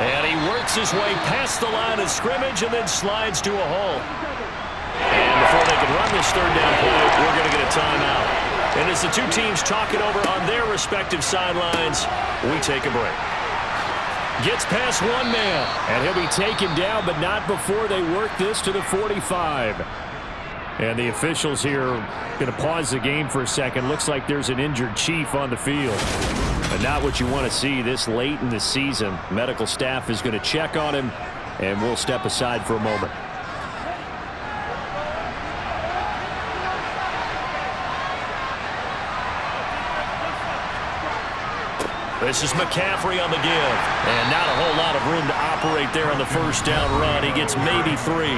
And he works his way past the line of scrimmage and then slides to a halt. And before they can run this third down play, we're going to get a timeout. And as the two teams talk it over on their respective sidelines, we take a break. Gets past one man. And he'll be taken down, but not before they work this to the 45. And the officials here are going to pause the game for a second. Looks like there's an injured Chief on the field. But not what you want to see this late in the season. Medical staff is going to check on him, and we'll step aside for a moment. This is McCaffrey on the give. And not a whole lot of room to operate there on the first down run. He gets maybe 3.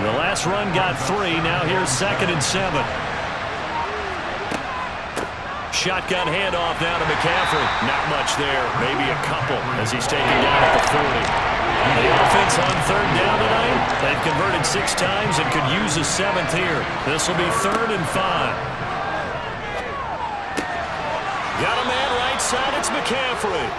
The last run got 3. Now here's 2nd and 7. Shotgun handoff down to McCaffrey. Not much there. Maybe a couple as he's taken down at the 40. The offense on third down tonight. They've converted 6 times and could use a 7th here. This will be 3rd and 5. Got a man right side. It's McCaffrey.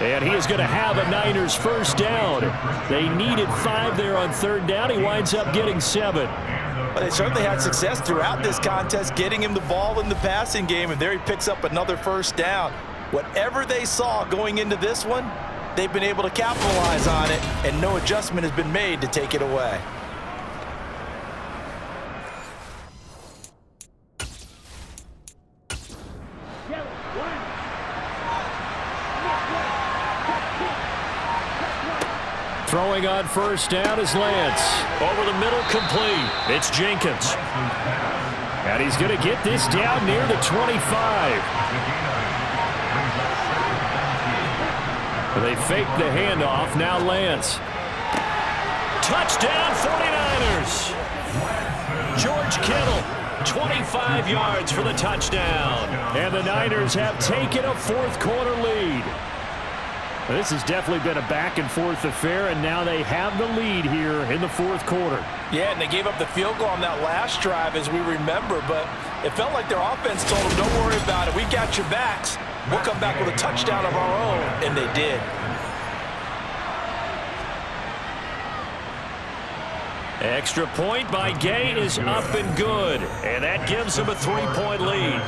And he is going to have a Niners first down. They needed 5 there on third down. He winds up getting 7. Well, they certainly had success throughout this contest getting him the ball in the passing game, and there he picks up another first down. Whatever they saw going into this one, they've been able to capitalize on it, and no adjustment has been made to take it away. Throwing on first down is Lance. Over the middle, complete. It's Jenkins. And he's going to get this down near the 25. They fake the handoff. Now Lance. Touchdown 49ers. George Kittle, 25 yards for the touchdown. And the Niners have taken a fourth-quarter lead. This has definitely been a back-and-forth affair, and now they have the lead here in the fourth quarter. Yeah, and they gave up the field goal on that last drive, as we remember, but it felt like their offense told them, don't worry about it. We've got your backs. We'll come back with a touchdown of our own, and they did. Extra point by Gay is up and good, and that gives them a 3-point lead.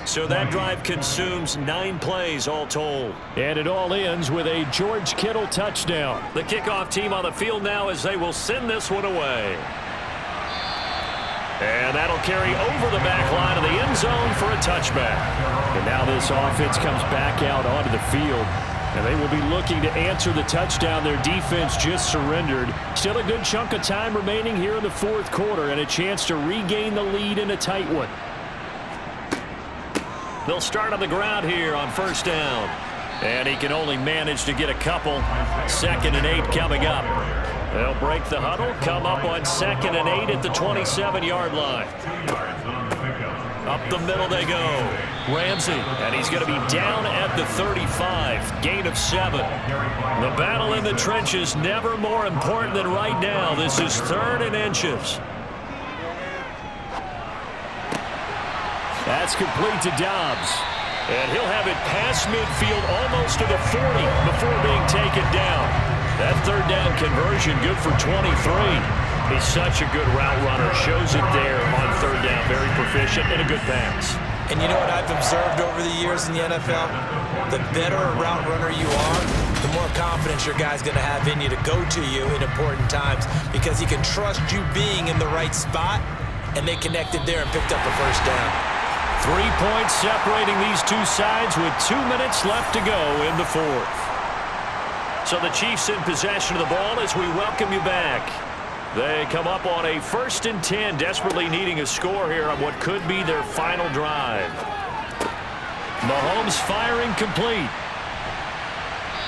So that drive consumes 9 plays all told. And it all ends with a George Kittle touchdown. The kickoff team on the field now as they will send this one away. And that'll carry over the back line of the end zone for a touchback. And now this offense comes back out onto the field. And they will be looking to answer the touchdown their defense just surrendered. Still a good chunk of time remaining here in the fourth quarter and a chance to regain the lead in a tight one. They'll start on the ground here on first down. And he can only manage to get a couple. 2nd and 8 coming up. They'll break the huddle, come up on 2nd and 8 at the 27-yard line. Up the middle they go. Ramsey, and he's going to be down at the 35. Gain of 7. The battle in the trenches never more important than right now. This is 3rd and inches. That's complete to Dobbs. And he'll have it past midfield almost to the 40 before being taken down. That third down conversion good for 23. He's such a good route runner. Shows it there on third down. Very proficient and a good pass. And you know what I've observed over the years in the NFL? The better a route runner you are, the more confidence your guy's going to have in you to go to you in important times because he can trust you being in the right spot, and they connected there and picked up a first down. 3 points separating these two sides with 2 minutes left to go in the fourth. So the Chiefs in possession of the ball as we welcome you back. They come up on a 1st and 10, desperately needing a score here on what could be their final drive. Mahomes firing complete.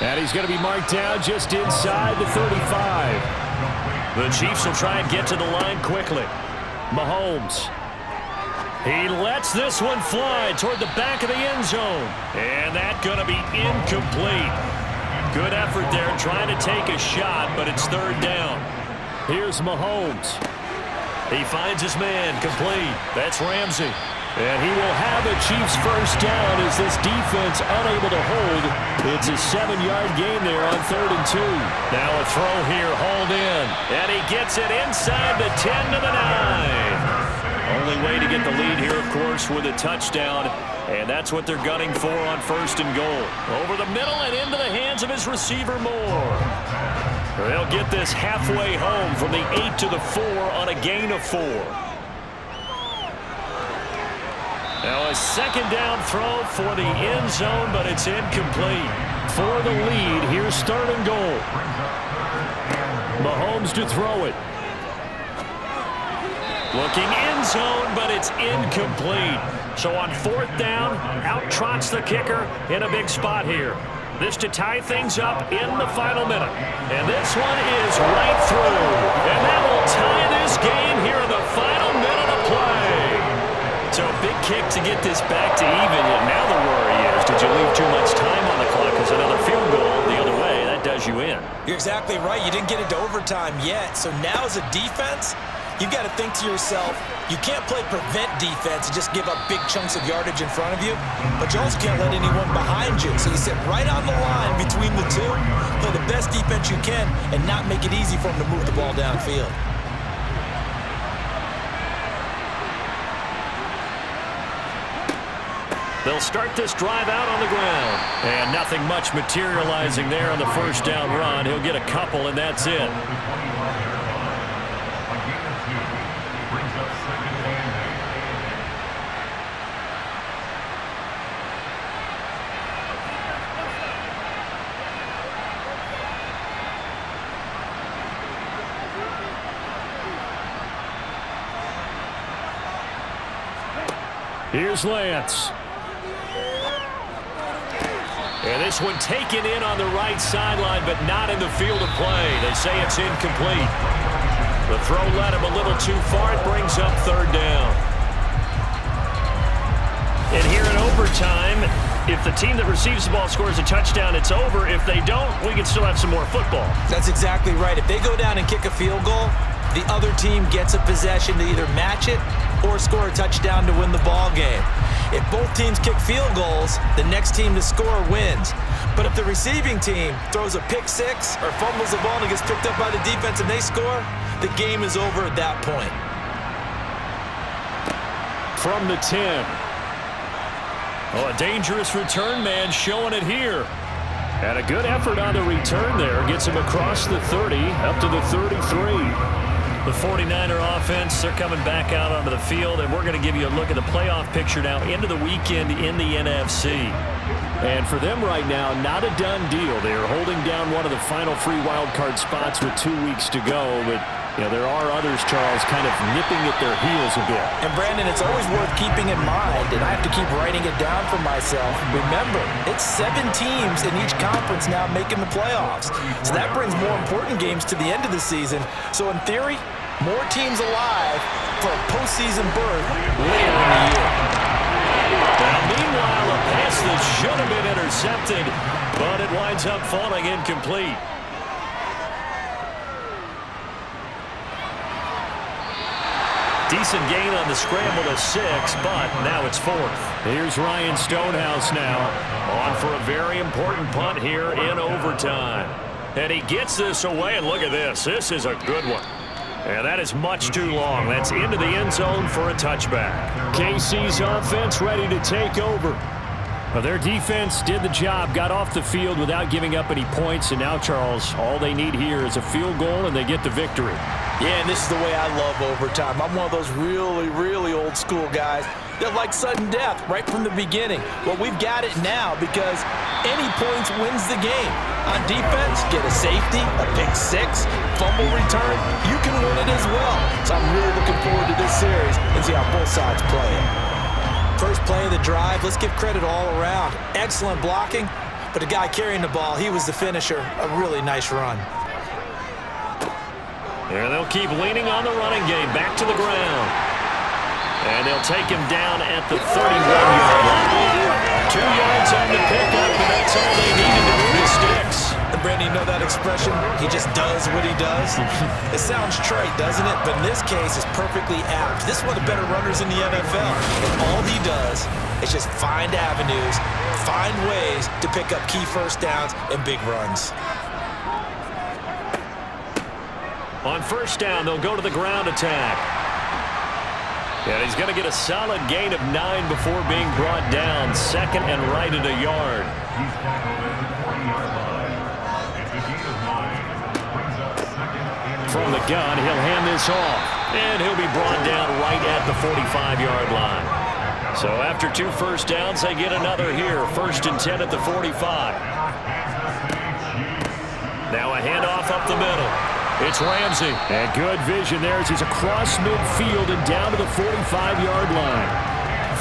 And he's going to be marked down just inside the 35. The Chiefs will try and get to the line quickly. Mahomes. He lets this one fly toward the back of the end zone. And that's going to be incomplete. Good effort there trying to take a shot, but it's third down. Here's Mahomes. He finds his man complete. That's Ramsey. And he will have a Chiefs first down as this defense unable to hold. It's a 7-yard gain there on 3rd and 2. Now a throw here, hauled in. And he gets it inside the 10 to the 9. Only way to get the lead here, of course, with a touchdown. And that's what they're gunning for on 1st and goal. Over the middle and into the hands of his receiver, Moore. They'll get this halfway home from the 8 to the 4 on a gain of 4. Now a 2nd down throw for the end zone, but it's incomplete. For the lead, here's 3rd and goal. Mahomes to throw it. Looking end zone, but it's incomplete. So on 4th down, out trots the kicker in a big spot here. This to tie things up in the final minute. And this one is right through. And that will tie this game here in the final minute of play. So a big kick to get this back to even. And now the worry is, did you leave too much time on the clock? Because another field goal the other way, that does you in. You're exactly right. You didn't get it to overtime yet. So now as a defense, you've got to think to yourself, you can't play prevent defense and just give up big chunks of yardage in front of you, but you also can't let anyone behind you. So you sit right on the line between the two, play the best defense you can, and not make it easy for them to move the ball downfield. They'll start this drive out on the ground. And nothing much materializing there on the 1st down run. He'll get a couple, and that's it. Here's Lance. And this one taken in on the right sideline, but not in the field of play. They say it's incomplete. The throw led him a little too far. It brings up 3rd down. And here in overtime, if the team that receives the ball scores a touchdown, it's over. If they don't, we can still have some more football. That's exactly right. If they go down and kick a field goal, the other team gets a possession to either match it or score a touchdown to win the ball game. If both teams kick field goals, the next team to score wins. But if the receiving team throws a pick six or fumbles the ball and it gets picked up by the defense and they score, the game is over at that point. From the 10. Oh, a dangerous return man showing it here. And a good effort on the return there. Gets him across the 30, up to the 33. The 49er offense, they're coming back out onto the field, and we're going to give you a look at the playoff picture now into the weekend in the NFC. And for them right now, not a done deal. They are holding down one of the final 3 wild card spots with 2 weeks to go, but you know, there are others, Charles, kind of nipping at their heels a bit. And Brandon, it's always worth keeping in mind, and I have to keep writing it down for myself. Remember, it's 7 teams in each conference now making the playoffs. So that brings more important games to the end of the season. So in theory, more teams alive for a postseason berth later in the year. Now, meanwhile, a pass that should have been intercepted, but it winds up falling incomplete. Decent gain on the scramble to 6, but now it's 4th. Here's Ryan Stonehouse now. On for a very important punt here in overtime. And he gets this away, and look at this. This is a good one. And that is much too long. That's into the end zone for a touchback. KC's offense ready to take over. Well, their defense did the job, got off the field without giving up any points, and now, Charles, all they need here is a field goal, and they get the victory. Yeah, and this is the way I love overtime. I'm one of those really, really old school guys that like sudden death right from the beginning. Well, we've got it now because any points wins the game. On defense, get a safety, a pick six, fumble return, you can win it as well. So I'm really looking forward to this series and see how both sides play it. First play of the drive, let's give credit all around. Excellent blocking, but the guy carrying the ball, he was the finisher. A really nice run. And they'll keep leaning on the running game, back to the ground. And they'll take him down at the 31-yard line. 2 yards on the pickup, and that's all they needed to move the sticks. And Brandon, you know that expression? He just does what he does? It sounds trite, doesn't it? But in this case, it's perfectly apt. This is one of the better runners in the NFL. And all he does is just find avenues, find ways to pick up key first downs and big runs. On first down, they'll go to the ground attack. And he's going to get a solid gain of 9 before being brought down. Second and right at a yard. From the gun, he'll hand this off. And he'll be brought down right at the 45-yard line. So after 2 first downs, they get another here. First and 10 at the 45. Now a handoff up the middle. It's Ramsey. And good vision there as he's across midfield and down to the 45-yard line.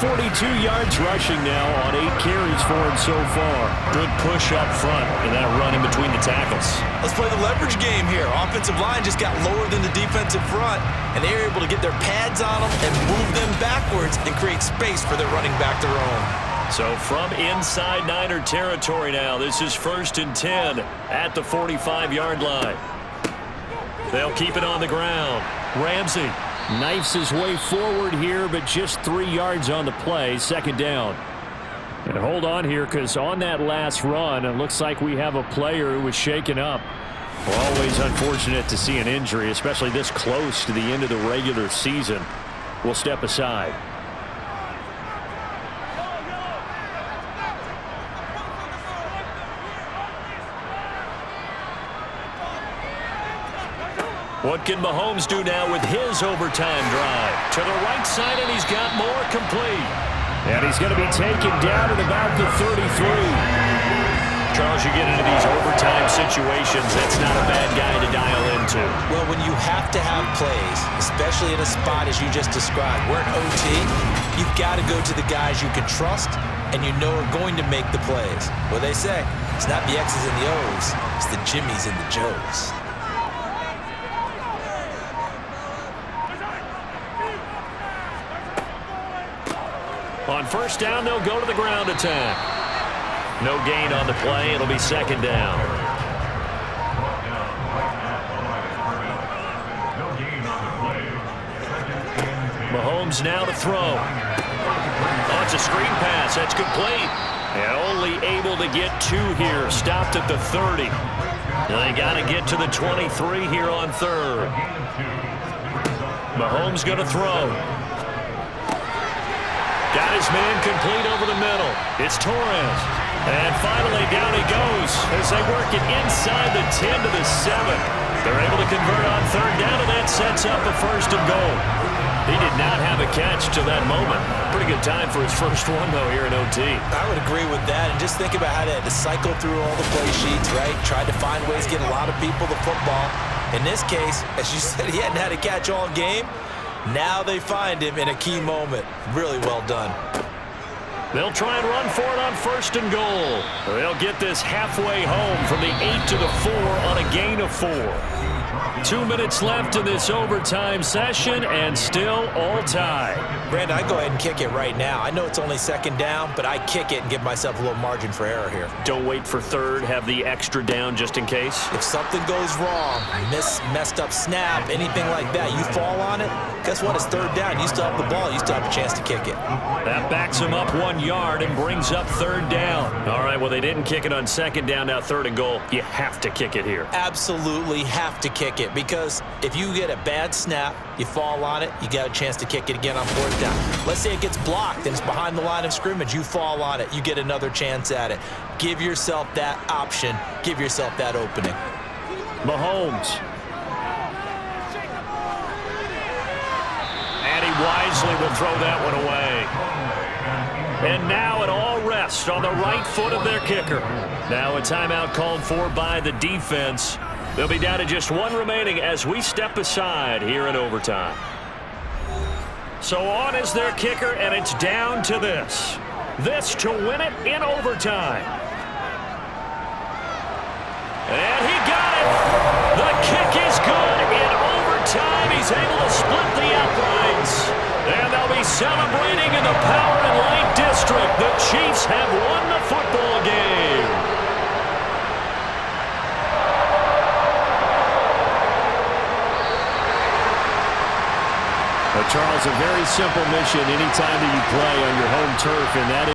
42 yards rushing now on 8 carries for him so far. Good push up front and that run in between the tackles. Let's play the leverage game here. Offensive line just got lower than the defensive front, and they were able to get their pads on them and move them backwards and create space for their running back to roam. So from inside Niner territory now, this is first and 10 at the 45-yard line. They'll keep it on the ground. Ramsey knifes his way forward here, but just 3 yards on the play. Second down. And hold on here, because on that last run, it looks like we have a player who was shaken up. Always unfortunate to see an injury, especially this close to the end of the regular season. We'll step aside. What can Mahomes do now with his overtime drive? To the right side, and he's got more complete. And he's going to be taken down at about the 33. Charles, you get into these overtime situations, that's not a bad guy to dial into. Well, when you have to have plays, especially in a spot as you just described, we're in OT, you've got to go to the guys you can trust and you know are going to make the plays. What they say, it's not the X's and the O's, it's the Jimmies and the Joes. On first down, they'll go to the ground attack. No gain on the play. It'll be second down. Mahomes now to throw. Oh, it's a screen pass. That's complete. And only able to get 2 here. Stopped at the 30. They got to get to the 23 here on third. Mahomes going to throw. Got his man complete over the middle. It's Torres. And finally down he goes as they work it inside the 10 to the 7. They're able to convert on third down, and that sets up a first and goal. He did not have a catch till that moment. Pretty good time for his first one, though, here in OT. I would agree with that. And just think about how they had to cycle through all the play sheets, right? Tried to find ways to get a lot of people the football. In this case, as you said, he hadn't had a catch all game. Now they find him in a key moment. Really well done. They'll try and run for it on first and goal. They'll get this halfway home from the 8 to the 4 on a gain of 4. 2 minutes left in this overtime session, and still all tied. Brandon, I'd go ahead and kick it right now. I know it's only second down, but I kick it and give myself a little margin for error here. Don't wait for third. Have the extra down just in case. If something goes wrong, messed up snap, anything like that, you fall on it, guess what? It's third down. You still have the ball. You still have a chance to kick it. That backs him up 1 yard and brings up third down. All right, well, they didn't kick it on second down. Now third and goal. You have to kick it here. Absolutely have to kick it, because if you get a bad snap, you fall on it, you got a chance to kick it again on fourth down. Let's say it gets blocked and it's behind the line of scrimmage. You fall on it, you get another chance at it. Give yourself that option. Give yourself that opening. Mahomes. And he wisely will throw that one away. And now it all rests on the right foot of their kicker. Now a timeout called for by the defense. They'll be down to just 1 remaining as we step aside here in overtime. So on is their kicker, and it's down to this. This to win it in overtime. And he got it. The kick is good in overtime. He's able to split the uprights. And they'll be celebrating in the Power and Light District. The Chiefs have won the football game. Charles, a very simple mission anytime that you play on your home turf, and that